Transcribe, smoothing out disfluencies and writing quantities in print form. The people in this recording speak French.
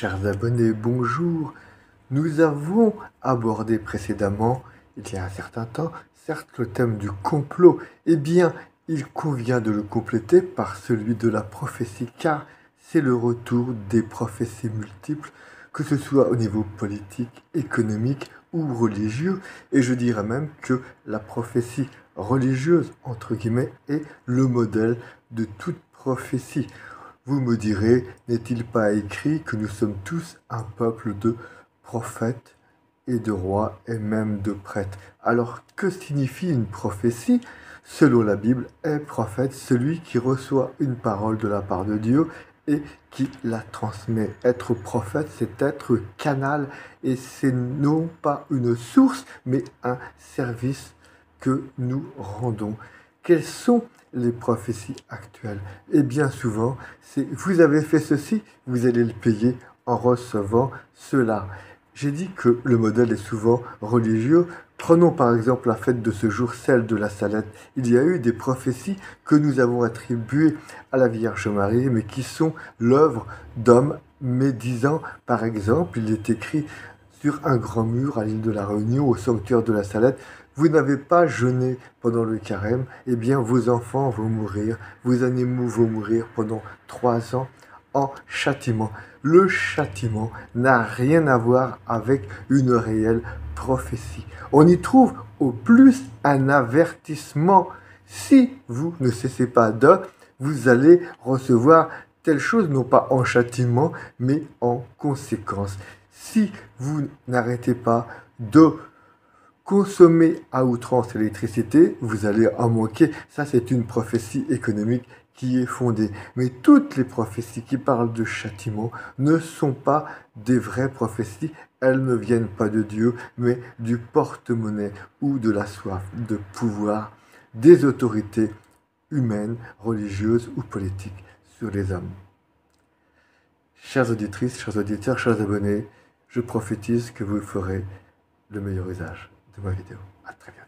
Chers abonnés, bonjour. Nous avons abordé précédemment, il y a un certain temps, certes le thème du complot. Eh bien, il convient de le compléter par celui de la prophétie, car c'est le retour des prophéties multiples, que ce soit au niveau politique, économique ou religieux. Et je dirais même que la prophétie religieuse, entre guillemets, est le modèle de toute prophétie. Vous me direz, n'est-il pas écrit que nous sommes tous un peuple de prophètes et de rois et même de prêtres? Alors, que signifie une prophétie? Selon la Bible, est prophète celui qui reçoit une parole de la part de Dieu et qui la transmet. Être prophète, c'est être canal et c'est non pas une source, mais un service que nous rendons. Quelles sont les prophéties actuelles? Et bien souvent, c'est vous avez fait ceci, vous allez le payer en recevant cela. J'ai dit que le modèle est souvent religieux. Prenons par exemple la fête de ce jour, celle de la Salette. Il y a eu des prophéties que nous avons attribuées à la Vierge Marie, mais qui sont l'œuvre d'hommes médisants. Par exemple, il est écrit sur un grand mur à l'île de la Réunion, au sanctuaire de la Salette: vous n'avez pas jeûné pendant le carême, eh bien vos enfants vont mourir, vos animaux vont mourir pendant 3 ans en châtiment. Le châtiment n'a rien à voir avec une réelle prophétie. On y trouve au plus un avertissement. Si vous ne cessez pas de, vous allez recevoir telle chose, non pas en châtiment, mais en conséquence. Si vous n'arrêtez pas de consommer à outrance l'électricité, vous allez en manquer. Ça, c'est une prophétie économique qui est fondée. Mais toutes les prophéties qui parlent de châtiment ne sont pas des vraies prophéties. Elles ne viennent pas de Dieu, mais du porte-monnaie ou de la soif de pouvoir des autorités humaines, religieuses ou politiques sur les hommes. Chères auditrices, chers auditeurs, chers abonnés, je prophétise que vous ferez le meilleur usage de ma vidéo. À très bientôt.